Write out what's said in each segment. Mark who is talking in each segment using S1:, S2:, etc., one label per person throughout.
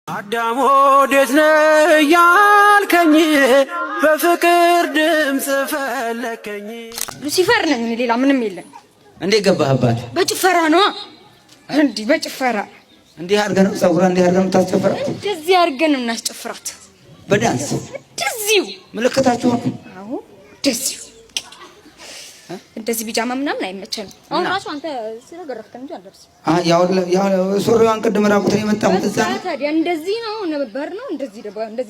S1: አዳም ወዴት ነህ ያልከኝ በፍቅር ድምጽ ፈለከኝ።
S2: ሉሲፈር ነኝ ሌላ ምንም የለም።
S3: እንዴ ገባህባት?
S2: በጭፈራ ነው እንዴ? በጭፈራ
S3: እንዴ አርገን ጸጉራ እንዴ አርገን ታስጨፍራት?
S2: እንደዚህ አርገን እናስጨፍራት
S3: በዳንስ
S2: እንደዚሁ
S3: ምልክታችሁ?
S2: አዎ እንደዚሁ እንደዚህ ቢጃማ ምናምን አይመቸንም። አሁን ራሱ አንተ ስለገረፍከን እንጂ አልደርስ። ያው ሶሪዋን ቅድም ራቁትን የመጣው ተዛ ታዲያ እንደዚህ ነው ነበር ነው እንደዚህ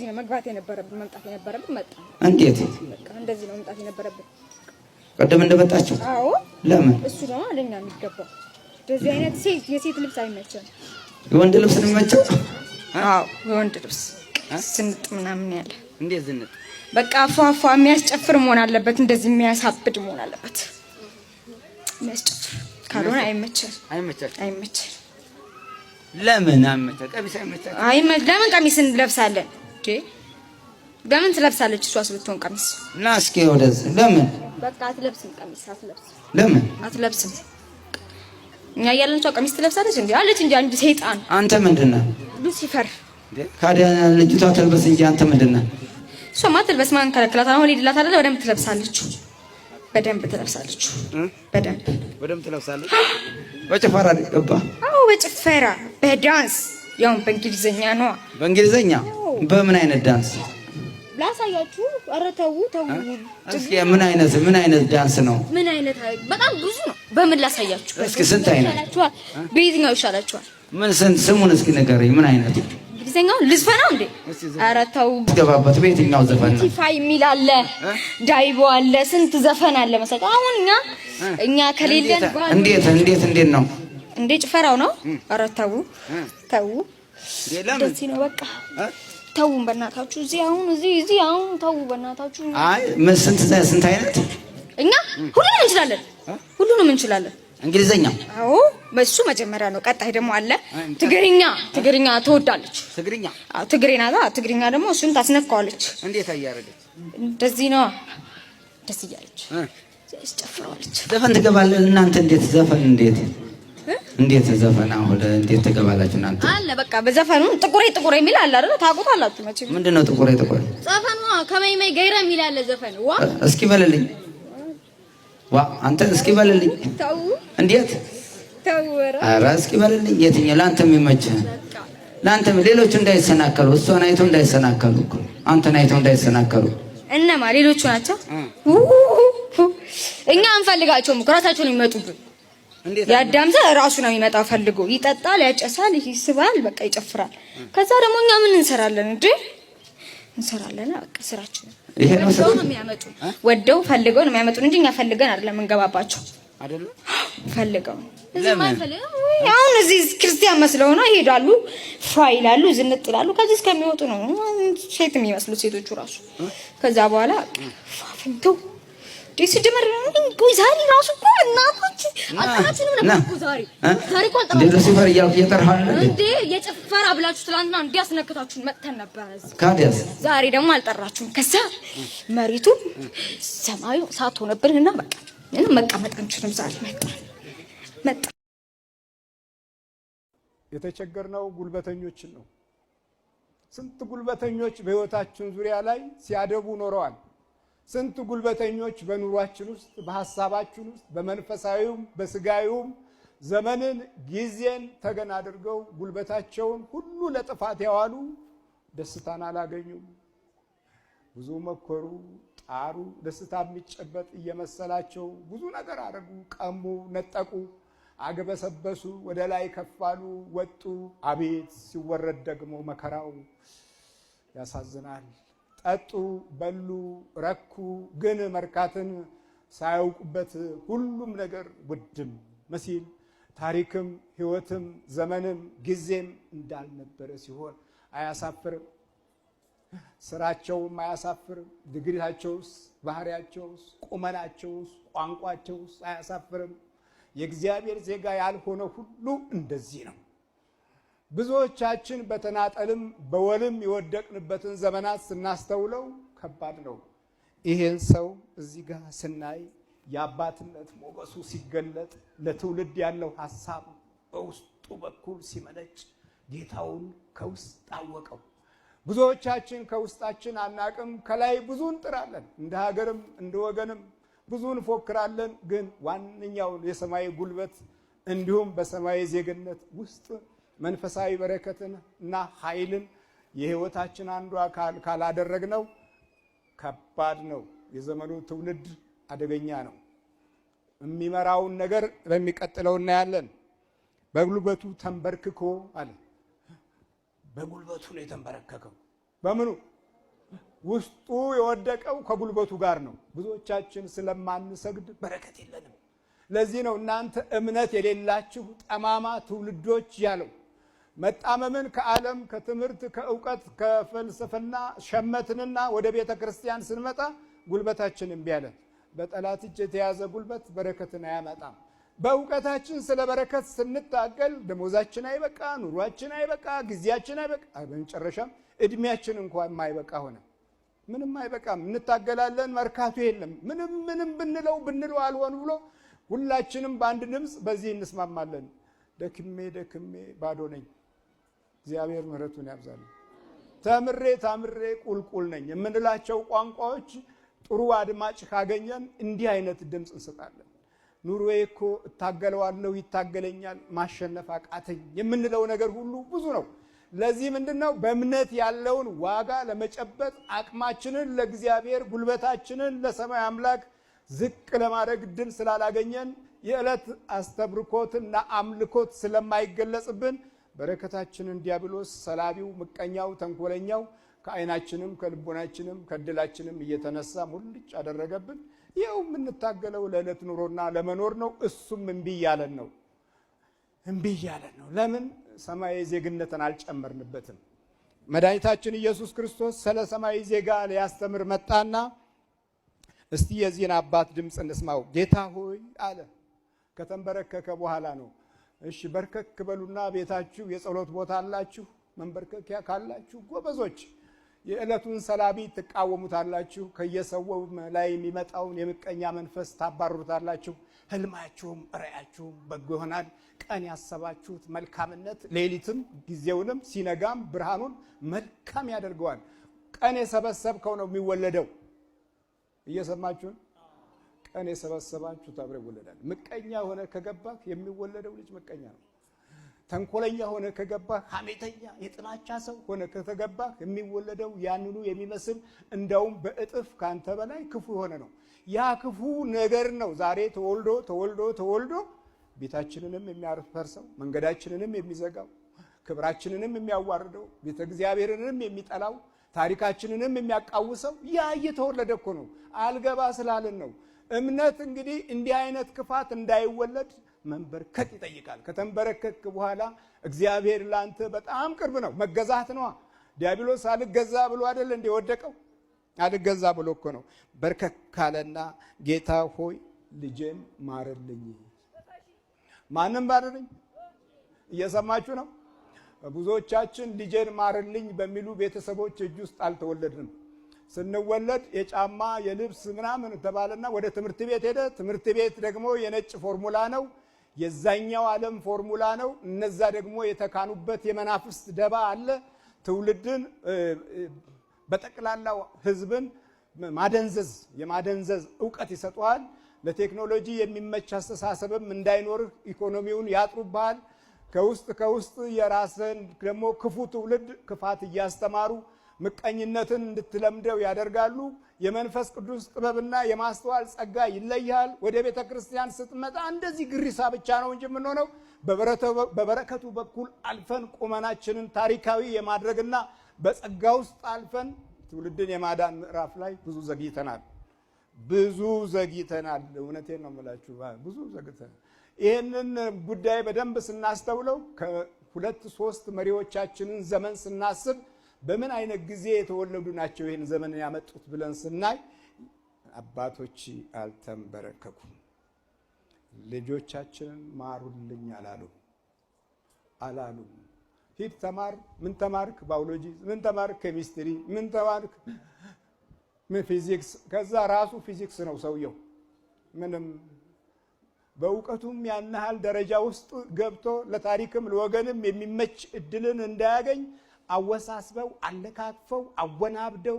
S2: ነው መግባት የነበረብን መምጣት የነበረብን መጣ።
S3: እንዴት
S2: በቃ እንደዚህ ነው መምጣት የነበረብን
S3: ቅድም እንደመጣችሁ?
S2: አዎ ለምን እሱ ነው ለኛ የሚገባው። እንደዚህ አይነት የሴት ልብስ አይመቸንም።
S3: የወንድ ልብስ ነው የሚመቸው?
S2: አዎ የወንድ ልብስ ስንጥ ምናምን ያለ።
S3: እንዴት ዝንጥ?
S2: በቃ ፏፏ የሚያስጨፍር መሆን አለበት። እንደዚህ የሚያሳብድ መሆን አለበት። የሚያስጨፍር ካልሆነ አይመቸም።
S3: ለምን አመጣ? ቀሚስ አይመቸም።
S2: ለምን ቀሚስ እንለብሳለን እንዴ? ለምን ትለብሳለች እሷ ስለትሆን ቀሚስ?
S3: እና እስኪ ወደዚህ ለምን
S2: በቃ አትለብስም ቀሚስ አትለብስም።
S3: ለምን
S2: አትለብስም? እኛ ያለን ሰው ቀሚስ ትለብሳለች እንዴ? አለች እንጂ አንድ ሰይጣን።
S3: አንተ ምንድነው?
S2: ሉሲፈር።
S3: ካዲያ ልጅቷ ተልበስ እንጂ አንተ ምንድነው?
S2: ሶማ ትልበስ ማን ከለከላት? አሁን ሄድላት አይደለ? በደንብ ትለብሳለች። በደንብ ትለብሳለች።
S3: በደንብ ትለብሳለች። በጭፈራ ገባ?
S2: አዎ በጭፈራ በዳንስ ያው በእንግሊዘኛ ነው።
S3: በእንግሊዘኛ? በምን አይነት ዳንስ
S2: ላሳያችሁ? ኧረ ተው።
S3: እስኪ ምን አይነት ዳንስ ነው?
S2: ምን አይነት በጣም ብዙ ነው። በምን ላሳያችሁ?
S3: እስኪ ስንት አይነት
S2: በየትኛው ይሻላችኋል?
S3: ምን ስሙን እስኪ ንገረኝ። ምን አይነት
S2: እንግሊዘኛው ልዝፈናው እንዴ? ኧረ ተው።
S3: ገባበት። በየትኛው ዘፈን ነው?
S2: ቲፋይ የሚል አለ፣ ዳይቦ አለ፣ ስንት ዘፈን አለ መሰለኝ። አሁን እኛ ከሌለን
S3: እንዴት ነው
S2: እንዴ? ጭፈራው ነው። ኧረ ተው። እንደዚህ ነው በቃ ተው በእናታችሁ። እዚህ አሁን ተው በእናታችሁ።
S3: አይ ምን ስንት አይነት?
S2: እኛ ሁሉንም እንችላለን።
S3: እንግሊዘኛ?
S2: አዎ በሱ መጀመሪያ ነው። ቀጣይ ደግሞ አለ ትግርኛ ትወዳለች። ትግርኛ ደግሞ እሱን ታስነካዋለች።
S3: እንዴት አያረገች?
S2: እንደዚህ ነው። ደስ እያለች ጨፍራለች።
S3: ዘፈን ትገባለህ እናንተ? እንዴት ዘፈን አሁን እንዴት ትገባላችሁ እናንተ?
S2: አለ በቃ በዘፈኑ ጥቁሬ የሚል አለ አይደል? ታውቁታላችሁ መቼም።
S3: ምንድነው ጥቁሬ?
S2: ዘፈኑ ከመይመይ ገይራ የሚል አለ ዘፈን።
S3: እስኪ በልልኝ። አንተ እስኪ በልልኝ።
S2: ተው።
S3: እንዴት
S2: ተው?
S3: ኧረ እስኪ በልልኝ። የትኛው ላንተ የሚመችህ? ላንተ ሌሎቹ እንዳይሰናከሉ፣ እሷን አይቶ እንዳይሰናከሉ እኮ አንተን አይቶ እንዳይሰናከሉ።
S2: እነማ ሌሎቹ ናቸው? እኛ አንፈልጋቸውም እኮ ራሳቸው ነው የሚመጡብን። ያዳምዘ ራሱ ነው የሚመጣው። ፈልጎ ይጠጣል፣ ያጨሳል፣ ይስባል፣ በቃ ይጨፍራል። ከዛ ደግሞ እኛ ምን እንሰራለን እንዴ? እንሰራለን በቃ ስራችን።
S3: ይሄ ነው ሰው
S2: ነው የሚያመጡ። ወደው ፈልገው ነው የሚያመጡን እንጂ እኛ ፈልገን አይደለም እንገባባቸው።
S3: አይደለም
S2: ፈልገው አሁን እዚህ ክርስቲያን መስለው ነው ይሄዳሉ፣ ፋይላሉ፣ ዝንጥ ይላሉ። ከዚህ እስከሚወጡ ነው ሴት የሚመስሉት ሴቶቹ ራሱ። ከዛ በኋላ ፋፍንቱ ዲስ ጀመር ነው ዛሬ ራሱ እኮ እናቶች አጣናችንም ነበር ዛሬ እኮ አጣናችን
S3: ሉሲፈር እየጠራህ
S2: እንዴ? የጭፈራ ብላችሁ ትላንትና እንዲያስነክታችሁን መጥተን ነበር።
S3: ካዲያስ ዛሬ
S2: ደግሞ አልጠራችሁም። ከዛ መሬቱ ሰማዩ ሳት ሆነብንና በቃ ምንም መቀመጥ አንችልም። ዛሬ መጣ
S4: የተቸገርነው ጉልበተኞችን ነው። ስንት ጉልበተኞች በህይወታችን ዙሪያ ላይ ሲያደቡ ኖረዋል። ስንት ጉልበተኞች በኑሯችን ውስጥ በሐሳባችን ውስጥ በመንፈሳዊውም በስጋዊውም ዘመንን ጊዜን ተገን አድርገው ጉልበታቸውን ሁሉ ለጥፋት ያዋሉ ደስታን አላገኙም። ብዙ መከሩ፣ ጣሩ፣ ደስታ የሚጨበጥ እየመሰላቸው ብዙ ነገር አደረጉ፣ ቀሙ፣ ነጠቁ፣ አገበሰበሱ፣ ወደ ላይ ከፋሉ፣ ወጡ። አቤት ሲወረድ ደግሞ መከራው ያሳዝናል። ጠጡ፣ በሉ፣ ረኩ፣ ግን መርካትን ሳያውቁበት ሁሉም ነገር ውድም መሲል ታሪክም ህይወትም ዘመንም ጊዜም እንዳልነበረ ሲሆን አያሳፍርም። ስራቸውም አያሳፍርም። ድግሪታቸውስ፣ ባህሪያቸውስ፣ ቁመናቸውስ፣ ቋንቋቸውስ አያሳፍርም። የእግዚአብሔር ዜጋ ያልሆነ ሁሉ እንደዚህ ነው። ብዙዎቻችን በተናጠልም በወልም የወደቅንበትን ዘመናት ስናስተውለው ከባድ ነው። ይሄን ሰው እዚህ ጋር ስናይ የአባትነት ሞገሱ ሲገለጥ ለትውልድ ያለው ሐሳብ በውስጡ በኩል ሲመነጭ ጌታውን ከውስጥ አወቀው። ብዙዎቻችን ከውስጣችን አናቅም። ከላይ ብዙ እንጥራለን፣ እንደ ሀገርም እንደ ወገንም ብዙ እንፎክራለን። ግን ዋነኛውን የሰማይ ጉልበት እንዲሁም በሰማይ ዜግነት ውስጥ መንፈሳዊ በረከትን እና ኃይልን የህይወታችን አንዱ አካል ካላደረግነው ከባድ ነው። የዘመኑ ትውልድ አደገኛ ነው። የሚመራውን ነገር በሚቀጥለው እናያለን። በጉልበቱ ተንበርክኮ አለ። በጉልበቱ ነው የተንበረከከው። በምኑ ውስጡ የወደቀው ከጉልበቱ ጋር ነው። ብዙዎቻችን ስለማንሰግድ በረከት የለንም። ለዚህ ነው እናንተ እምነት የሌላችሁ ጠማማ ትውልዶች ያለው። መጣመምን ከዓለም ከትምህርት ከእውቀት ከፍልስፍና ሸመትንና ወደ ቤተ ክርስቲያን ስንመጣ ጉልበታችን እምቢ አለን። በጠላት እጅ የተያዘ ጉልበት በረከትን አያመጣም። በእውቀታችን ስለ በረከት ስንታገል ደሞዛችን አይበቃ፣ ኑሯችን አይበቃ፣ ጊዜያችን አይበቃ፣ በመጨረሻም እድሜያችን እንኳን የማይበቃ ሆነ። ምንም አይበቃም። እንታገላለን፣ መርካቱ የለም። ምንም ብንለው አልሆን ብሎ ሁላችንም በአንድ ድምፅ በዚህ እንስማማለን። ደክሜ ባዶ ነኝ፣ እግዚአብሔር ምሕረቱን ያብዛልን። ታምሬ ቁልቁል ነኝ የምንላቸው ቋንቋዎች ጥሩ አድማጭ ካገኘን እንዲህ አይነት ድምፅ እንሰጣለን። ኑሮዬ እኮ እታገለዋለሁ፣ ይታገለኛል፣ ማሸነፍ አቃተኝ የምንለው ነገር ሁሉ ብዙ ነው። ለዚህ ምንድነው በእምነት ያለውን ዋጋ ለመጨበጥ አቅማችንን ለእግዚአብሔር ጉልበታችንን ለሰማይ አምላክ ዝቅ ለማድረግ ድል ስላላገኘን የዕለት አስተብርኮትና አምልኮት ስለማይገለጽብን በረከታችንን ዲያብሎስ ሰላቢው፣ ምቀኛው፣ ተንኮለኛው ከዓይናችንም ከልቦናችንም ከድላችንም እየተነሳ ሙልጭ አደረገብን። ይኸው የምንታገለው ለዕለት ኑሮና ለመኖር ነው። እሱም እምቢ እያለን ነው። ለምን? ሰማያዊ ዜግነትን አልጨመርንበትም። መድኃኒታችን ኢየሱስ ክርስቶስ ስለ ሰማያዊ ዜጋ ሊያስተምር መጣና እስቲ የዚህን አባት ድምፅ እንስማው። ጌታ ሆይ አለ። ከተንበረከከ በኋላ ነው። እሺ በርከክ በሉና ቤታችሁ የጸሎት ቦታ አላችሁ፣ መንበርከኪያ ካላችሁ ጎበዞች የዕለቱን ሰላቢ ትቃወሙታላችሁ፣ ከየሰው ላይ የሚመጣውን የምቀኛ መንፈስ ታባርሩታላችሁ። ህልማችሁም ራእያችሁም በጎ ይሆናል። ቀን ያሰባችሁት መልካምነት ሌሊትም ጊዜውንም ሲነጋም ብርሃኑን መልካም ያደርገዋል። ቀን የሰበሰብከው ነው የሚወለደው። እየሰማችሁ ቀን የሰበሰባችሁ አብሮ ይወለዳል። ምቀኛ ሆነ ከገባህ የሚወለደው ልጅ ምቀኛ ነው። ተንኮለኛ ሆነ ከገባህ፣ ሐሜተኛ የጥላቻ ሰው ሆነ ከተገባህ የሚወለደው ያንኑ የሚመስል እንደውም በእጥፍ ካንተ በላይ ክፉ የሆነ ነው። ያ ክፉ ነገር ነው ዛሬ ተወልዶ ቤታችንንም የሚያፈርሰው፣ መንገዳችንንም የሚዘጋው፣ ክብራችንንም የሚያዋርደው፣ ቤተ እግዚአብሔርንም የሚጠላው፣ ታሪካችንንም የሚያቃውሰው ያ እየተወለደ እኮ ነው። አልገባ ስላልን ነው። እምነት እንግዲህ እንዲህ አይነት ክፋት እንዳይወለድ መንበርከክ ይጠይቃል። ከተንበረከክ በኋላ እግዚአብሔር ላንተ በጣም ቅርብ ነው። መገዛት ነው። ዲያብሎስ አልገዛ ብሎ አይደል እንደ ወደቀው? አልገዛ ብሎ እኮ ነው። በርከክ ካለና ጌታ ሆይ ልጄን ማርልኝ። ማንም ባርልኝ? እየሰማችሁ ነው? ብዙዎቻችን ልጄን ማርልኝ በሚሉ ቤተሰቦች እጅ ውስጥ አልተወለድንም። ስንወለድ የጫማ የልብስ ምናምን ተባለና ወደ ትምህርት ቤት ሄደ። ትምህርት ቤት ደግሞ የነጭ ፎርሙላ ነው፣ የዛኛው ዓለም ፎርሙላ ነው። እነዛ ደግሞ የተካኑበት የመናፍስት ደባ አለ። ትውልድን በጠቅላላው ህዝብን የማደንዘዝ ዕውቀት ይሰጡሃል። ለቴክኖሎጂ የሚመች አስተሳሰብም እንዳይኖርህ ኢኮኖሚውን ያጥሩብሃል። ከውስጥ የራስን ደግሞ ክፉ ትውልድ ክፋት እያስተማሩ ምቀኝነትን እንድትለምደው ያደርጋሉ። የመንፈስ ቅዱስ ጥበብና የማስተዋል ጸጋ ይለያል። ወደ ቤተ ክርስቲያን ስትመጣ እንደዚህ ግሪሳ ብቻ ነው እንጂ የምንሆነው በበረከቱ በኩል አልፈን ቁመናችንን ታሪካዊ የማድረግና በጸጋ ውስጥ አልፈን ትውልድን የማዳን ምዕራፍ ላይ ብዙ ዘግይተናል። እውነቴን ነው የምላችሁ፣ ብዙ ዘግይተናል። ይህንን ጉዳይ በደንብ ስናስተውለው ከሁለት ሶስት መሪዎቻችንን ዘመን ስናስብ በምን አይነት ጊዜ የተወለዱ ናቸው ይህን ዘመን ያመጡት ብለን ስናይ አባቶች አልተንበረከኩም። ልጆቻችንን ማሩልኝ አላሉ። ሂድ ተማር። ምን ተማርክ? ባዮሎጂ። ምን ተማርክ? ኬሚስትሪ። ምን ተማርክ? ፊዚክስ። ከዛ ራሱ ፊዚክስ ነው ሰውየው። ምንም በእውቀቱም ያን ያህል ደረጃ ውስጥ ገብቶ ለታሪክም ለወገንም የሚመች እድልን እንዳያገኝ አወሳስበው አለካክፈው አወናብደው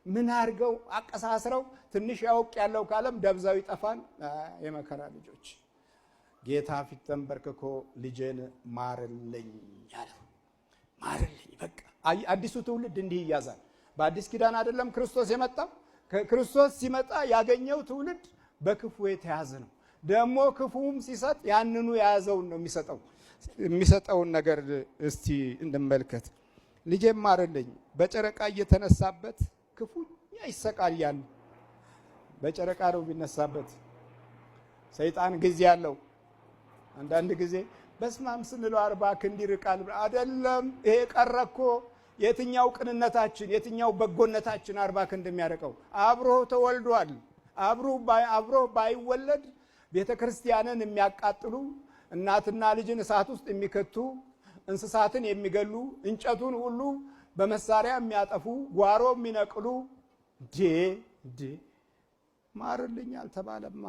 S4: ምን አድርገው አቀሳስረው ትንሽ ያውቅ ያለው ካለም ደብዛው ይጠፋል። የመከራ ልጆች ጌታ ፊት ተንበርክኮ ልጄን ማርልኝ ያለው ማርልኝ። በቃ አዲሱ ትውልድ እንዲህ ይያዛል። በአዲስ ኪዳን አይደለም ክርስቶስ የመጣው። ክርስቶስ ሲመጣ ያገኘው ትውልድ በክፉ የተያዘ ነው። ደግሞ ክፉም ሲሰጥ ያንኑ የያዘውን ነው የሚሰጠው። የሚሰጠውን ነገር እስቲ እንመልከት። ልጄን ማርልኝ በጨረቃ እየተነሳበት ክፉኛ ይሰቃያል። በጨረቃ ነው ቢነሳበት። ሰይጣን ጊዜ ያለው አንዳንድ ጊዜ በስማም ስንለው 40 ክንድ ይርቃል አይደለም። ይሄ ቀረኮ የትኛው ቅንነታችን የትኛው በጎነታችን 40 ክንድ የሚያርቀው? አብሮ ተወልዷል። አብሮ ባይወለድ ቤተክርስቲያንን የሚያቃጥሉ እናትና ልጅን እሳት ውስጥ የሚከቱ እንስሳትን የሚገሉ እንጨቱን ሁሉ በመሳሪያ የሚያጠፉ ጓሮ የሚነቅሉ ማርልኝ አልተባለማ።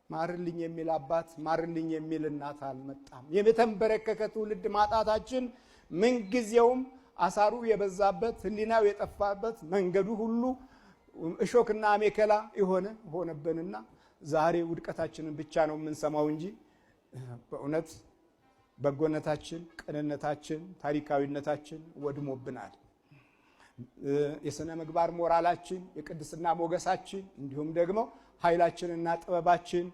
S4: ማርልኝ የሚል አባት ማርልኝ የሚል እናት አልመጣም። የተንበረከከ ትውልድ ማጣታችን ምንጊዜውም አሳሩ የበዛበት ህሊናው የጠፋበት መንገዱ ሁሉ እሾክና አሜከላ ሆነበንና ዛሬ ውድቀታችንን ብቻ ነው የምንሰማው እንጂ በእውነት በጎነታችን፣ ቅንነታችን፣ ታሪካዊነታችን ወድሞብናል። የሥነ ምግባር ሞራላችን፣ የቅድስና ሞገሳችን እንዲሁም ደግሞ ኃይላችንና ጥበባችን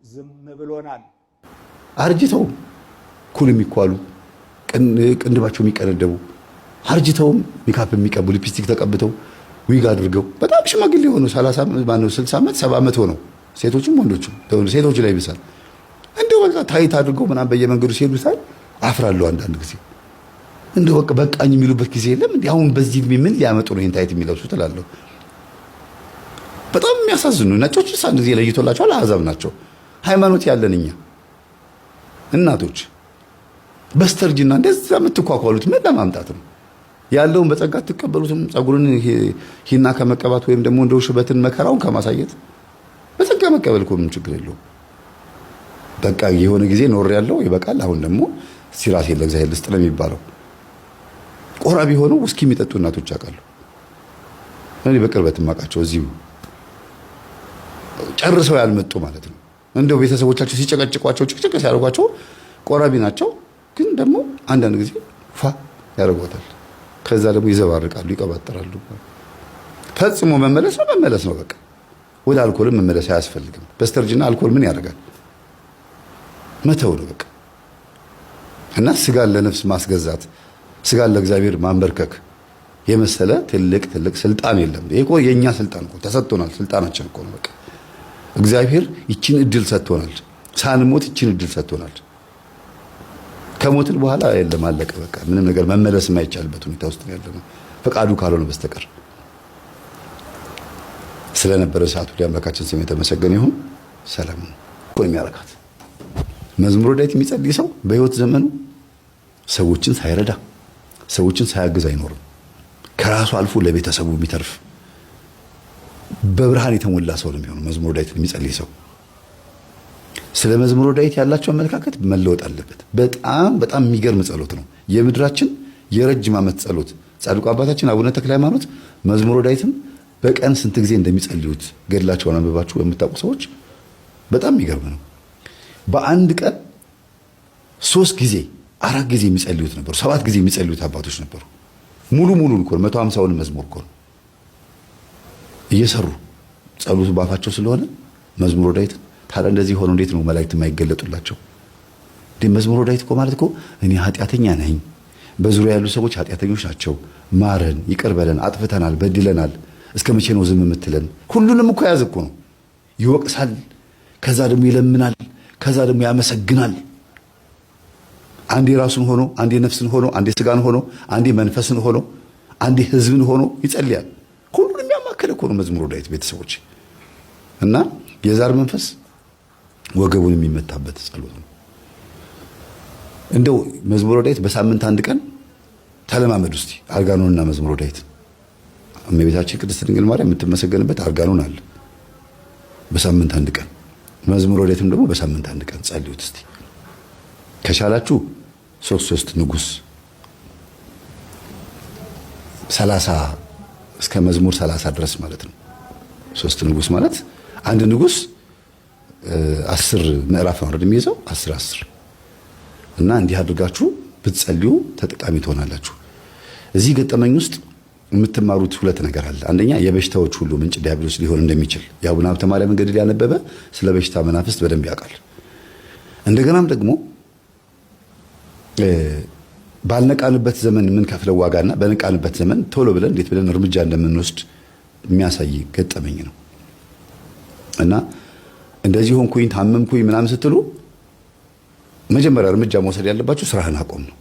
S4: ዝም ብሎናል።
S5: አርጅተው ኩል የሚኳሉ ቅንድባቸው የሚቀነደቡ አርጅተውም ሜካፕ የሚቀቡ ሊፕስቲክ ተቀብተው ዊግ አድርገው በጣም ሽማግሌ ሆኖ 30 ማነው 60 ዓመት 70 ዓመት ሆነው ሴቶችም ወንዶችም ሴቶች ላይ ይብሳል እንደው በቃ ታይት አድርገው ምናምን በየመንገዱ ሲሄዱ ሳይ አፍራለሁ። አንዳንድ ጊዜ እንደው በቃኝ የሚሉበት ጊዜ የለም እንዴ? አሁን በዚህ ምን ሊያመጡ ነው ታይት የሚለብሱት እላለሁ። በጣም የሚያሳዝኑ ነጮች ሳን ጊዜ ለይቶላቸዋል። አሕዛብ ናቸው። ሃይማኖት ያለን እኛ እናቶች በስተርጅና እንደዛ የምትኳኳሉት ምን ለማምጣት ነው? ያለውን በጸጋ ተቀበሉትም። ጸጉርን ሂና ከመቀባት ወይም ደግሞ እንደው ሽበትን መከራውን ከማሳየት በጸጋ መቀበል እኮ ምን ችግር የለውም። በቃ የሆነ ጊዜ ኖር ያለው ይበቃል። አሁን ደግሞ ሲራስ ለእግዚአብሔር ልስጥ ነው የሚባለው። ቆራቢ ሆነው ውስኪ የሚጠጡ እናቶች አውቃለሁ እኔ በቅርበት ማቃቸው እዚሁ ጨርሰው ያልመጡ ማለት ነው። እንደው ቤተሰቦቻቸው ሲጨቀጭቋቸው ጭቅጭቅ ሲያደርጓቸው ቆራቢ ናቸው፣ ግን ደግሞ አንዳንድ ጊዜ ፋ ያደርጓታል። ከዛ ደግሞ ይዘባርቃሉ፣ ይቀባጠራሉ። ፈጽሞ መመለስ ነው በቃ። ወደ አልኮልም መመለስ አያስፈልግም። በስተርጅና አልኮል ምን ያደርጋል? መተው ነው በቃ። እና ስጋን ለነፍስ ማስገዛት፣ ስጋን ለእግዚአብሔር ማንበርከክ የመሰለ ትልቅ ስልጣን የለም። ይሄ እኮ የኛ ስልጣን እኮ ተሰጥቶናል። ስልጣናችን እኮ ነው በቃ። እግዚአብሔር ይችን እድል ሰጥቶናል። ሳንሞት ይችን እድል ሰጥቶናል። ከሞትን በኋላ የለም አለቀ በቃ። ምንም ነገር መመለስ የማይቻልበት ሁኔታ ውስጥ ነው ያለነው ፈቃዱ ካልሆነ በስተቀር። ስለነበረ ሰዓቱ ለአምላካችን ስም የተመሰገነ ይሁን። ሰላም ነው የሚያረካት መዝሙረ ዳዊት የሚጸልይ ሰው በህይወት ዘመኑ ሰዎችን ሳይረዳ ሰዎችን ሳያግዝ አይኖርም። ከራሱ አልፎ ለቤተሰቡ የሚተርፍ በብርሃን የተሞላ ሰው ነው የሚሆነው መዝሙረ ዳዊት የሚጸልይ ሰው። ስለ መዝሙረ ዳዊት ያላቸው አመለካከት መለወጥ አለበት። በጣም የሚገርም ጸሎት ነው። የምድራችን የረጅም ዓመት ጸሎት ጻድቁ አባታችን አቡነ ተክለ ሃይማኖት መዝሙረ ዳዊትን በቀን ስንት ጊዜ እንደሚጸልዩት ገድላቸውን አንብባችሁ የምታውቁ ሰዎች በጣም የሚገርም ነው። በአንድ ቀን 3 ጊዜ 4 ጊዜ የሚጸልዩት ነበሩ። 7 ጊዜ የሚጸልዩት አባቶች ነበሩ። ሙሉን እኮ 150ውን መዝሙር እኮ እየሰሩ ጸሎቱ ባፋቸው ስለሆነ መዝሙረ ዳዊት ታዲያ እንደዚህ ሆኖ እንዴት ነው መላእክት የማይገለጡላቸው? መዝሙረ ዳዊት እኮ ማለት እኮ እኔ ኃጢአተኛ ነኝ፣ በዙሪያ ያሉ ሰዎች ኃጢአተኞች ናቸው፣ ማረን፣ ይቅር በለን፣ አጥፍተናል፣ በድለናል፣ እስከ መቼ ነው ዝም የምትለን? ሁሉንም እኮ ያዝ እኮ ነው። ይወቅሳል፣ ከዛ ደግሞ ይለምናል፣ ከዛ ደግሞ ያመሰግናል። አንዴ ራሱን ሆኖ፣ አንዴ ነፍስን ሆኖ፣ አንዴ ስጋን ሆኖ፣ አንዴ መንፈስን ሆኖ፣ አንዴ ህዝብን ሆኖ ይጸልያል። ሁሉንም ያማከለ እኮ ነው መዝሙረ ዳዊት ቤተሰቦች። እና የዛር መንፈስ ወገቡን የሚመታበት ጸሎት ነው። እንደው መዝሙረ ዳዊት በሳምንት አንድ ቀን ተለማመድ እስቲ። አርጋኖንና መዝሙረ ዳዊት እመቤታችን ቅድስት ድንግል ማርያም የምትመሰገንበት አርጋኖን አለ። በሳምንት አንድ ቀን መዝሙረ ዳዊትም ደግሞ በሳምንት አንድ ቀን ጸልዩት እስቲ ከቻላችሁ 3 ንጉስ 30 እስከ መዝሙር 30 ድረስ ማለት ነው። 3 ንጉስ ማለት አንድ ንጉስ 10 ምዕራፍ ነው የሚይዘው 10 እና እንዲህ አድርጋችሁ ብትጸልዩ ተጠቃሚ ትሆናላችሁ። እዚህ ገጠመኝ ውስጥ የምትማሩት 2 ነገር አለ። አንደኛ የበሽታዎች ሁሉ ምንጭ ዲያብሎስ ሊሆን እንደሚችል የአቡነ ሀብተ ማርያም ገድል ያነበበ ስለ በሽታ መናፍስት በደንብ ያውቃል። እንደገናም ደግሞ ባልነቃንበት ዘመን ምን ከፍለው ዋጋና በነቃንበት ዘመን ቶሎ ብለን እንዴት ብለን እርምጃ እንደምንወስድ የሚያሳይ ገጠመኝ ነው እና እንደዚህ ሆንኩኝ ታመምኩኝ ምናምን ስትሉ መጀመሪያ እርምጃ መውሰድ ያለባችሁ ስራህን አቆም ነው።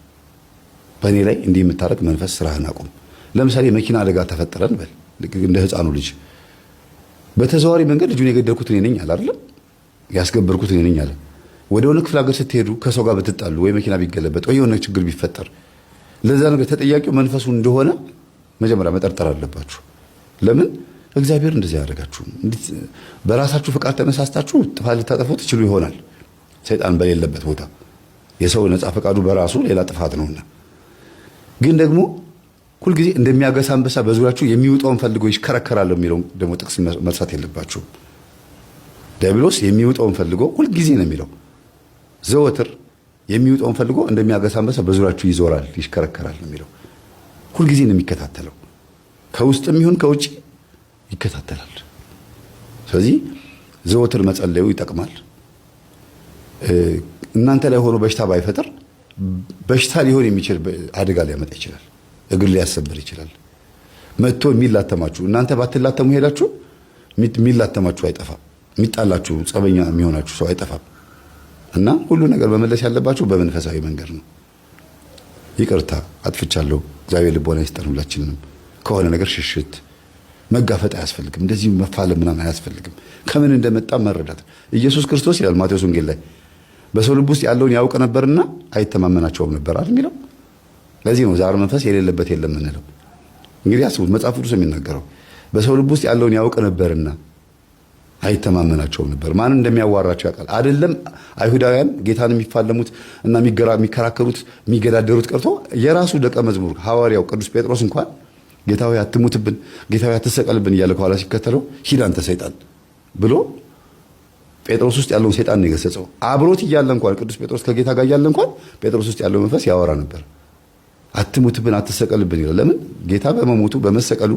S5: በእኔ ላይ እንዲህ የምታረግ መንፈስ ስራህን አቆም። ለምሳሌ መኪና አደጋ ተፈጠረን በል እንደ ህፃኑ ልጅ በተዘዋዋሪ መንገድ ልጁን የገደልኩት እኔ ነኝ አለ አይደል? ያስገበርኩት እኔ ነኝ አለ። ወደ ሆነ ክፍለ ሀገር ስትሄዱ ከሰው ጋር ብትጣሉ ወይ መኪና ቢገለበጥ ወይ የሆነ ችግር ቢፈጠር ለዛ ነገር ተጠያቂው መንፈሱ እንደሆነ መጀመሪያ መጠርጠር አለባችሁ። ለምን እግዚአብሔር እንደዚህ ያደርጋችሁ? በራሳችሁ ፍቃድ ተነሳስታችሁ ጥፋት ልታጠፉ ትችሉ ይሆናል። ሰይጣን በሌለበት ቦታ የሰው ነፃ ፈቃዱ በራሱ ሌላ ጥፋት ነውና፣ ግን ደግሞ ሁልጊዜ እንደሚያገሳ አንበሳ በዙሪያችሁ የሚውጣውን ፈልጎ ይሽከረከራል የሚለው ደግሞ ጥቅስ መርሳት የለባችሁ። ዲያብሎስ የሚውጣውን ፈልጎ ሁልጊዜ ነው የሚለው ዘወትር የሚውጣውን ፈልጎ እንደሚያገሳ አንበሳ በዙሪያችሁ ይዞራል ይሽከረከራል ነው የሚለው። ሁልጊዜ ነው የሚከታተለው፣ ከውስጥም ይሁን ከውጪ ይከታተላል። ስለዚህ ዘወትር መጸለዩ ይጠቅማል። እናንተ ላይ ሆኖ በሽታ ባይፈጥር በሽታ ሊሆን የሚችል አደጋ ሊያመጣ ይችላል። እግር ሊያሰብር ይችላል። መጥቶ የሚላተማችሁ እናንተ ባትላተሙ ሄዳችሁ የሚላተማችሁ አይጠፋም። የሚጣላችሁ ጸበኛ የሚሆናችሁ ሰው አይጠፋም። እና ሁሉ ነገር መመለስ ያለባችሁ በመንፈሳዊ መንገድ ነው። ይቅርታ አጥፍቻለሁ፣ እግዚአብሔር ልቦና ይስጠን ሁላችንንም። ከሆነ ነገር ሽሽት መጋፈጥ አያስፈልግም። እንደዚህ መፋለም ምናምን አያስፈልግም። ከምን እንደመጣ መረዳት። ኢየሱስ ክርስቶስ ይላል ማቴዎስ ወንጌል ላይ በሰው ልብ ውስጥ ያለውን ያውቅ ነበርና አይተማመናቸውም ነበር አይደል የሚለው። ለዚህ ነው ዛር መንፈስ የሌለበት የለም እንለው። እንግዲህ አስቡት መጽሐፍ ቅዱስ የሚናገረው በሰው ልብ ውስጥ ያለውን ያውቅ ነበርና አይተማመናቸውም ነበር። ማን እንደሚያዋራቸው ያውቃል። አይደለም አይሁዳውያን ጌታን የሚፋለሙት እና የሚከራከሩት የሚገዳደሩት ቀርቶ የራሱ ደቀ መዝሙር ሐዋርያው ቅዱስ ጴጥሮስ እንኳን ጌታው አትሙትብን፣ ጌታው አትሰቀልብን እያለ ከኋላ ሲከተለው ሂድ አንተ ሰይጣን ብሎ ጴጥሮስ ውስጥ ያለውን ሰይጣን ነው የገሰጸው። አብሮት እያለ እንኳን ቅዱስ ጴጥሮስ ከጌታ ጋር እያለ እንኳን ጴጥሮስ ውስጥ ያለው መንፈስ ያወራ ነበር። አትሙትብን፣ አትሰቀልብን ይላል። ለምን? ጌታ በመሞቱ በመሰቀሉ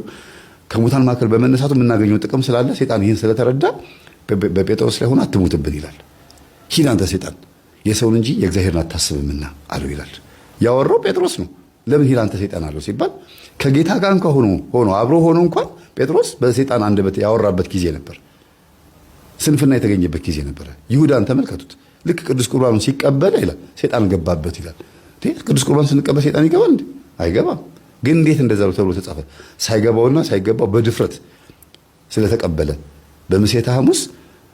S5: ከሙታን መካከል በመነሳቱ የምናገኘው ጥቅም ስላለ ሰይጣን ይህን ስለተረዳ በጴጥሮስ ላይ ሆኖ አትሙትብን ይላል። ሂድ አንተ ሰይጣን የሰውን እንጂ የእግዚአብሔርን አታስብምና አለው ይላል። ያወራው ጴጥሮስ ነው። ለምን ሂድ አንተ ሰይጣን አለው ሲባል ከጌታ ጋር እንኳን ሆኖ አብሮ ሆኖ እንኳን ጴጥሮስ በሰይጣን አንደበት ያወራበት ጊዜ ነበር። ስንፍና የተገኘበት ጊዜ ነበር። ይሁዳን ተመልከቱት። ልክ ቅዱስ ቁርባኑን ሲቀበል ይላል ሰይጣን ገባበት ይላል። ቅዱስ ቁርባን ስንቀበል ሰይጣን ይገባል እንዴ? አይገባም። ግን እንዴት እንደዛ ተብሎ ተጻፈ? ሳይገባውና ሳይገባው በድፍረት ስለተቀበለ በምሴተ ሐሙስ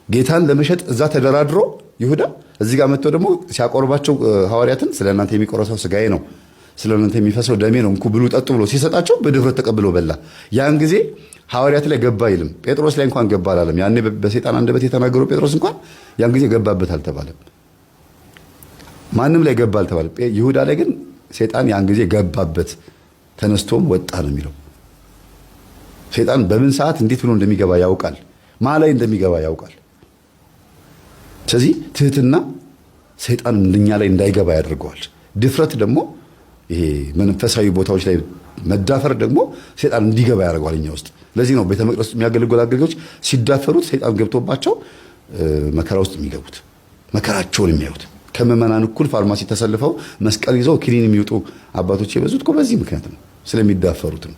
S5: ጌታን ለመሸጥ እዛ ተደራድሮ ይሁዳ እዚህ ጋር መጥቶ ደግሞ ሲያቆርባቸው ሐዋርያትን ስለ እናንተ የሚቆረሰው ስጋዬ ነው፣ ስለ እናንተ የሚፈሰው ደሜ ነው፣ እንኩ ብሉ ጠጡ ብሎ ሲሰጣቸው በድፍረት ተቀብሎ በላ። ያን ጊዜ ሐዋርያት ላይ ገባ አይልም። ጴጥሮስ ላይ እንኳን ገባ አላለም። ያኔ በሰይጣን አንደበት የተናገረው ጴጥሮስ እንኳን ያን ጊዜ ገባበት አልተባለም። ማንም ላይ ገባ አልተባለም። ይሁዳ ላይ ግን ሰይጣን ያን ጊዜ ገባበት፣ ተነስቶም ወጣ ነው የሚለው። ሰይጣን በምን ሰዓት እንዴት ብሎ እንደሚገባ ያውቃል። ማን ላይ እንደሚገባ ያውቃል። ስለዚህ ትህትና ሰይጣን እንደኛ ላይ እንዳይገባ ያደርገዋል። ድፍረት ደግሞ ይሄ መንፈሳዊ ቦታዎች ላይ መዳፈር ደግሞ ሰይጣን እንዲገባ ያደርገዋል እኛ ውስጥ። ለዚህ ነው ቤተ መቅደስ የሚያገለግሉ አገልጋዮች ሲዳፈሩት ሰይጣን ገብቶባቸው መከራ ውስጥ የሚገቡት መከራቸውን የሚያዩት። ከምዕመናን እኩል ፋርማሲ ተሰልፈው መስቀል ይዘው ክኒን የሚወጡ አባቶች የበዙት እኮ በዚህ ምክንያት ነው፣ ስለሚዳፈሩት ነው።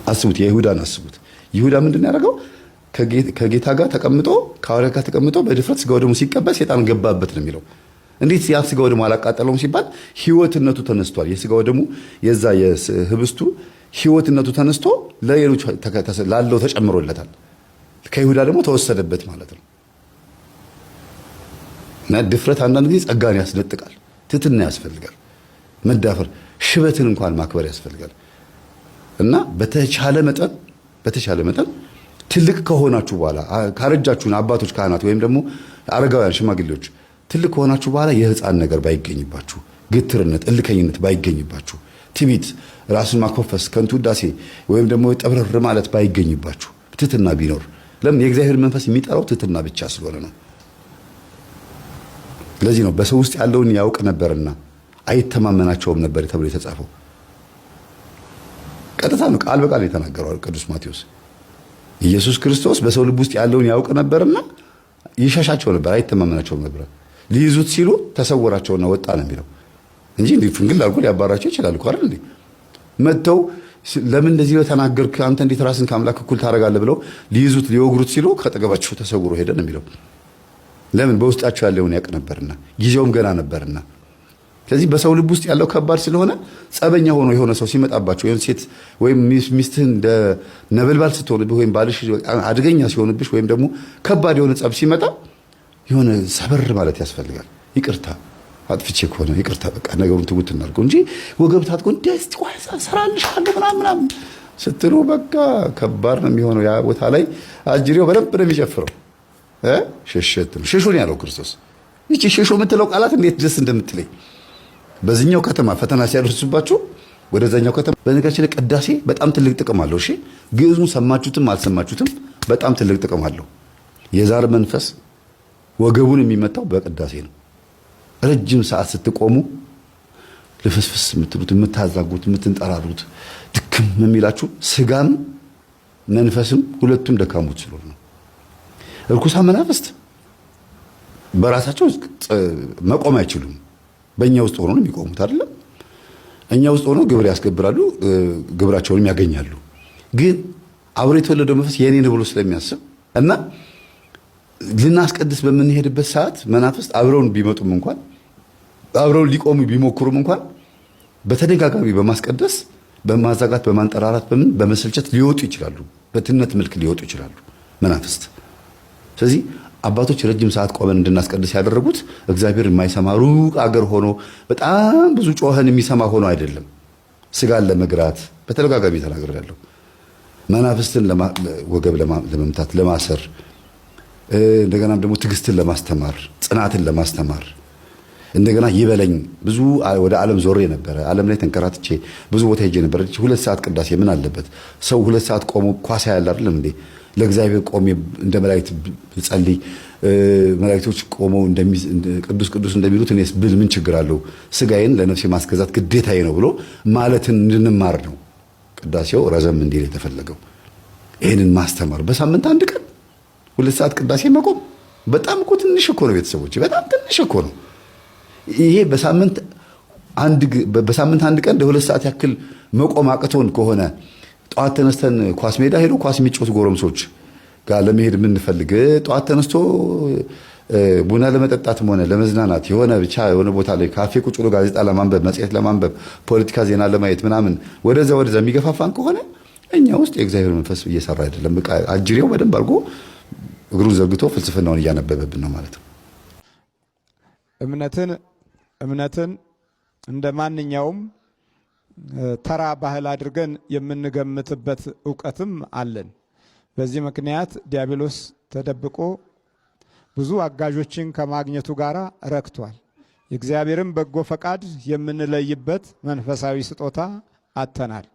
S5: አስቡት፣ የይሁዳን አስቡት። ይሁዳ ምንድን ነው ያደረገው? ከጌታ ጋር ተቀምጦ ከሐዋርያት ጋር ተቀምጦ በድፍረት ስጋው ደግሞ ሲቀበል ሰይጣን ገባበት ነው የሚለው። እንዴት ያ ስጋው ደግሞ አላቃጠለውም ሲባል ህይወትነቱ ተነስቷል። የስጋው ደግሞ የዛ የህብስቱ ህይወትነቱ ተነስቶ ለሌሎች ላለው ተጨምሮለታል። ከይሁዳ ደግሞ ተወሰደበት ማለት ነው። እና ድፍረት አንዳንድ ጊዜ ጸጋን ያስነጥቃል። ትህትና ያስፈልጋል። መዳፈር ሽበትን እንኳን ማክበር ያስፈልጋል። እና በተቻለ መጠን ትልቅ ከሆናችሁ በኋላ ካረጃችሁን አባቶች ካህናት ወይም ደግሞ አረጋውያን ሽማግሌዎች ትልቅ ከሆናችሁ በኋላ የህፃን ነገር ባይገኝባችሁ፣ ግትርነት፣ እልከኝነት ባይገኝባችሁ፣ ትዕቢት፣ ራስን ማኮፈስ፣ ከንቱ ውዳሴ ወይም ደግሞ ጠብረር ማለት ባይገኝባችሁ ትህትና ቢኖር። ለምን? የእግዚአብሔር መንፈስ የሚጠራው ትህትና ብቻ ስለሆነ ነው። ለዚህ ነው በሰው ውስጥ ያለውን ያውቅ ነበርና አይተማመናቸውም ነበር ተብሎ የተጻፈው። ቀጥታ ነው፣ ቃል በቃል የተናገረው ቅዱስ ማቴዎስ። ኢየሱስ ክርስቶስ በሰው ልብ ውስጥ ያለውን ያውቅ ነበርና ይሸሻቸው ነበር፣ አይተማመናቸውም ነበር። ሊይዙት ሲሉ ተሰወራቸውና ወጣ ነው የሚለው እንጂ እንዴ ፍንግል አድርጎ ሊያባራቸው ይችላል እኮ አይደል? መተው ለምን እንደዚህ ተናገርክ አንተ እንዴት ራስን ከአምላክ እኩል ታደርጋለህ ብለው ሊይዙት ሊወግሩት ሲሉ ከጠገባቸው ተሰውሮ ሄደ ነው የሚለው። ለምን? በውስጣቸው ያለውን ያውቅ ነበርና ጊዜውም ገና ነበርና። ስለዚህ በሰው ልብ ውስጥ ያለው ከባድ ስለሆነ ጸበኛ ሆኖ የሆነ ሰው ሲመጣባቸው ወይም ሴት ወይም ሚስትህን እንደ ነበልባል ስትሆንብህ ወይም ባልሽ አደገኛ ሲሆንብሽ ወይም ደግሞ ከባድ የሆነ ጸብ ሲመጣ የሆነ ሰበር ማለት ያስፈልጋል። ይቅርታ አጥፍቼ ከሆነ ይቅርታ፣ በቃ ነገሩን ትውት እናድርገው እንጂ ወገብ ታጥቆ እንደዚህ ቆይሳ ሰራልሻለሁ ምናምን ስትሉ በቃ ከባድ ነው የሚሆነው። ያ ቦታ ላይ አጅሪው በደንብ ነው የሚጨፍረው። ሸሸት ነው ሸሾ ነው ያለው ክርስቶስ። እቺ ሸሾ የምትለው ቃላት እንዴት ደስ እንደምትለኝ በዚህኛው ከተማ ፈተና ሲያደርሱባችሁ ወደዛኛው ከተማ። በነገራችን ላይ ቅዳሴ በጣም ትልቅ ጥቅም አለው። እሺ ግዕዙን ሰማችሁትም አልሰማችሁትም በጣም ትልቅ ጥቅም አለው። የዛር መንፈስ ወገቡን የሚመታው በቅዳሴ ነው። ረጅም ሰዓት ስትቆሙ ልፍስፍስ የምትሉት የምታዛጉት የምትንጠራሩት ድክም የሚላችሁ ስጋም መንፈስም ሁለቱም ደካሞች ስለሆኑ ነው። እርኩሳን መናፍስት በራሳቸው መቆም አይችሉም። በእኛ ውስጥ ሆኖ ነው የሚቆሙት አይደለም። እኛ ውስጥ ሆኖ ግብር ያስገብራሉ፣ ግብራቸውንም ያገኛሉ። ግን አብሮ የተወለደው መንፈስ የኔ ነው ብሎ ስለሚያስብ እና ልናስቀድስ በምንሄድበት ሰዓት መናፍስት አብረውን ቢመጡም እንኳን አብረውን ሊቆሙ ቢሞክሩም እንኳን በተደጋጋሚ በማስቀደስ በማዛጋት በማንጠራራት በመሰልቸት ሊወጡ ይችላሉ። በትነት መልክ ሊወጡ ይችላሉ መናፍስት። ስለዚህ አባቶች ረጅም ሰዓት ቆመን እንድናስቀድስ ያደረጉት እግዚአብሔር የማይሰማ ሩቅ አገር ሆኖ በጣም ብዙ ጮኸን የሚሰማ ሆኖ አይደለም። ስጋን ለመግራት በተደጋጋሚ ተናግሬያለሁ። መናፍስትን ወገብ ለመምታት ለማሰር፣ እንደገናም ደግሞ ትዕግስትን ለማስተማር፣ ጽናትን ለማስተማር እንደገና ይበለኝ ብዙ ወደ ዓለም ዞሬ ነበረ። ዓለም ላይ ተንከራትቼ ብዙ ቦታ ሄጄ ነበር። 2 ሰዓት ቅዳሴ ምን አለበት? ሰው 2 ሰዓት ቆሞ ኳሳ ያለ አይደለም እንዴ? ለእግዚአብሔር ቆሜ እንደ መላእክት ጸልይ፣ መላእክቶች ቆመው ቅዱስ ቅዱስ እንደሚሉት እኔስ ብል ምን ችግር አለው? ስጋዬን ለነፍሴ ማስገዛት ግዴታዬ ነው ብሎ ማለትን እንድንማር ነው ቅዳሴው ረዘም እንዲል የተፈለገው። ይሄንን ማስተማር በሳምንት 1 ቀን 2 ሰዓት ቅዳሴ መቆም በጣም እኮ ትንሽ እኮ ነው ቤተሰቦች፣ በጣም ትንሽ እኮ ነው። ይሄ በሳምንት 1 ቀን ለ2 ሰዓት ያክል መቆም አቅቶን ከሆነ ጠዋት ተነስተን ኳስ ሜዳ ሄዶ ኳስ የሚጫወቱ ጎረምሶች ጋር ለመሄድ የምንፈልግ ጠዋት ተነስቶ ቡና ለመጠጣትም ሆነ ለመዝናናት የሆነ ብቻ የሆነ ቦታ ላይ ካፌ ቁጭ ብሎ ጋዜጣ ለማንበብ መጽሔት ለማንበብ ፖለቲካ ዜና ለማየት ምናምን ወደዛ የሚገፋፋን ከሆነ እኛ ውስጥ የእግዚአብሔር መንፈስ እየሰራ አይደለም። በቃ አጅሬው በደንብ አድርጎ እግሩን ዘርግቶ ፍልስፍናውን እያነበበብን ነው ማለት ነው።
S4: እምነትን እንደ ማንኛውም ተራ ባህል አድርገን የምንገምትበት ዕውቀትም አለን። በዚህ ምክንያት ዲያብሎስ ተደብቆ ብዙ አጋዦችን ከማግኘቱ ጋር ረክቷል። የእግዚአብሔርን በጎ ፈቃድ የምንለይበት መንፈሳዊ ስጦታ አጥተናል።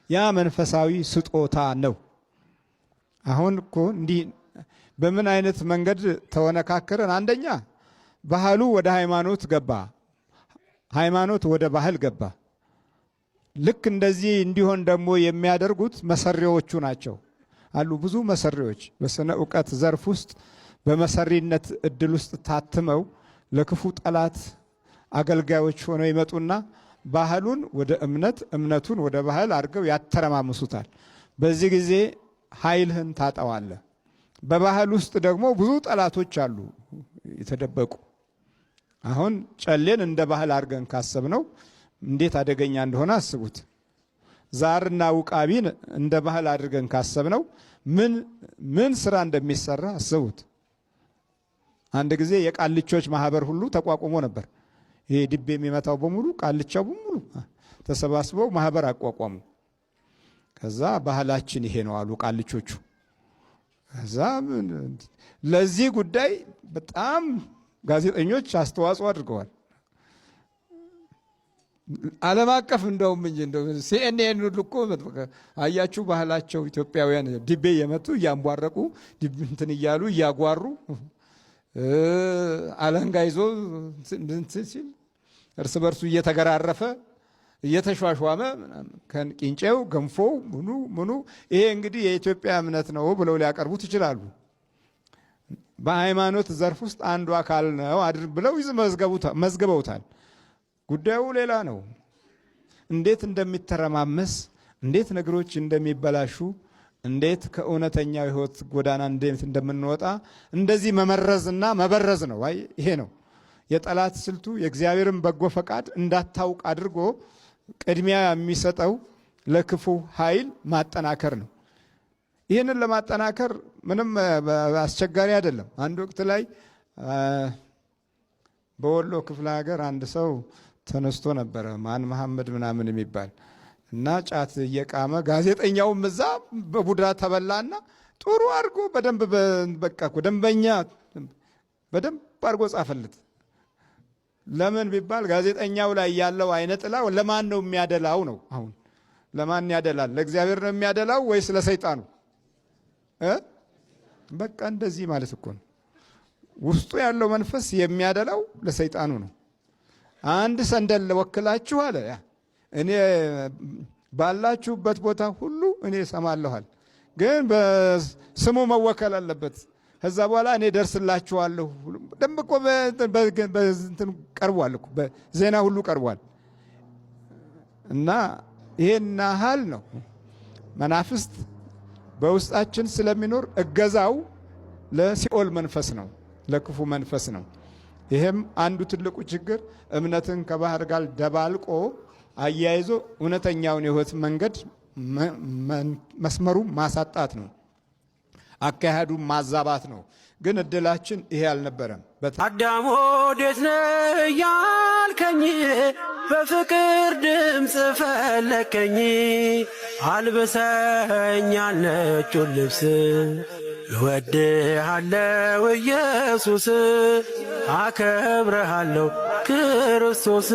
S4: ያ መንፈሳዊ ስጦታ ነው። አሁን እኮ እንዲህ በምን አይነት መንገድ ተወነካከረን? አንደኛ ባህሉ ወደ ሃይማኖት ገባ፣ ሃይማኖት ወደ ባህል ገባ። ልክ እንደዚህ እንዲሆን ደግሞ የሚያደርጉት መሰሪዎቹ ናቸው አሉ። ብዙ መሰሪዎች በስነ ዕውቀት ዘርፍ ውስጥ በመሰሪነት እድል ውስጥ ታትመው ለክፉ ጠላት አገልጋዮች ሆነው ይመጡና ባህሉን ወደ እምነት፣ እምነቱን ወደ ባህል አድርገው ያተረማምሱታል። በዚህ ጊዜ ኃይልህን ታጠዋለህ። በባህል ውስጥ ደግሞ ብዙ ጠላቶች አሉ የተደበቁ። አሁን ጨሌን እንደ ባህል አድርገን ካሰብነው እንዴት አደገኛ እንደሆነ አስቡት። ዛርና ውቃቢን እንደ ባህል አድርገን ካሰብነው ምን ስራ እንደሚሰራ አስቡት። አንድ ጊዜ የቃልቾች ማህበር ሁሉ ተቋቁሞ ነበር። ይሄ ድብ የሚመታው በሙሉ ቃልቻው በሙሉ ተሰባስበው ማህበር አቋቋሙ። ከዛ ባህላችን ይሄ ነው አሉ ቃልቾቹ። ከዛ ለዚህ ጉዳይ በጣም ጋዜጠኞች አስተዋጽኦ አድርገዋል። ዓለም አቀፍ እንደውም እንጂ እንደው ሲኤንኤን ሁሉ እኮ አያችሁ ባህላቸው ኢትዮጵያውያን ዲቤ የመጡ እያንቧረቁ እንትን እያሉ እያጓሩ አለንጋ ይዞ እንትን ሲል እርስ በርሱ እየተገራረፈ እየተሿሿመ ከቂንጬው ገንፎው ምኑ ይሄ እንግዲህ የኢትዮጵያ እምነት ነው ብለው ሊያቀርቡት ይችላሉ። በሃይማኖት ዘርፍ ውስጥ አንዱ አካል ነው ብለው መዝግበውታል። ጉዳዩ ሌላ ነው። እንዴት እንደሚተረማመስ፣ እንዴት ነገሮች እንደሚበላሹ፣ እንዴት ከእውነተኛው ሕይወት ጎዳና እንዴት እንደምንወጣ እንደዚህ መመረዝና መበረዝ ነው። አይ ይሄ ነው የጠላት ስልቱ። የእግዚአብሔርን በጎ ፈቃድ እንዳታውቅ አድርጎ ቅድሚያ የሚሰጠው ለክፉ ኃይል ማጠናከር ነው። ይህንን ለማጠናከር ምንም አስቸጋሪ አይደለም። አንድ ወቅት ላይ በወሎ ክፍለ ሀገር አንድ ሰው ተነስቶ ነበረ፣ ማን መሐመድ ምናምን የሚባል እና ጫት እየቃመ ጋዜጠኛውም እዛ በቡድራ ተበላና ጥሩ አድርጎ በደንብ በቃ ደንበኛ በደንብ አድርጎ ጻፈለት። ለምን ቢባል ጋዜጠኛው ላይ ያለው አይነ ጥላ ለማን ነው የሚያደላው ነው። አሁን ለማን ያደላል? ለእግዚአብሔር ነው የሚያደላው ወይስ ለሰይጣኑ? በቃ እንደዚህ ማለት እኮ ነው። ውስጡ ያለው መንፈስ የሚያደላው ለሰይጣኑ ነው። አንድ ሰንደል ወክላችሁ አለ እኔ ባላችሁበት ቦታ ሁሉ እኔ እሰማለኋል፣ ግን በስሙ መወከል አለበት። ከዛ በኋላ እኔ ደርስላችኋለሁ። ደንብ እኮ በእንትን ቀርቧል እኮ በዜና ሁሉ ቀርቧል። እና ይሄን ያህል ነው መናፍስት በውስጣችን ስለሚኖር እገዛው ለሲኦል መንፈስ ነው፣ ለክፉ መንፈስ ነው። ይሄም አንዱ ትልቁ ችግር እምነትን ከባህር ጋር ደባልቆ አያይዞ እውነተኛውን የሕይወት መንገድ መስመሩ ማሳጣት ነው፣ አካሄዱ ማዛባት ነው። ግን እድላችን ይሄ አልነበረም።
S1: አዳም ወዴት ነህ ያልከኝ በፍቅር ድምፅ ፈለከኝ፣ አልብሰኝ ነጩን ልብስ እወድሃለሁ ኢየሱስ፣ አከብረሃለሁ ክርስቶስ።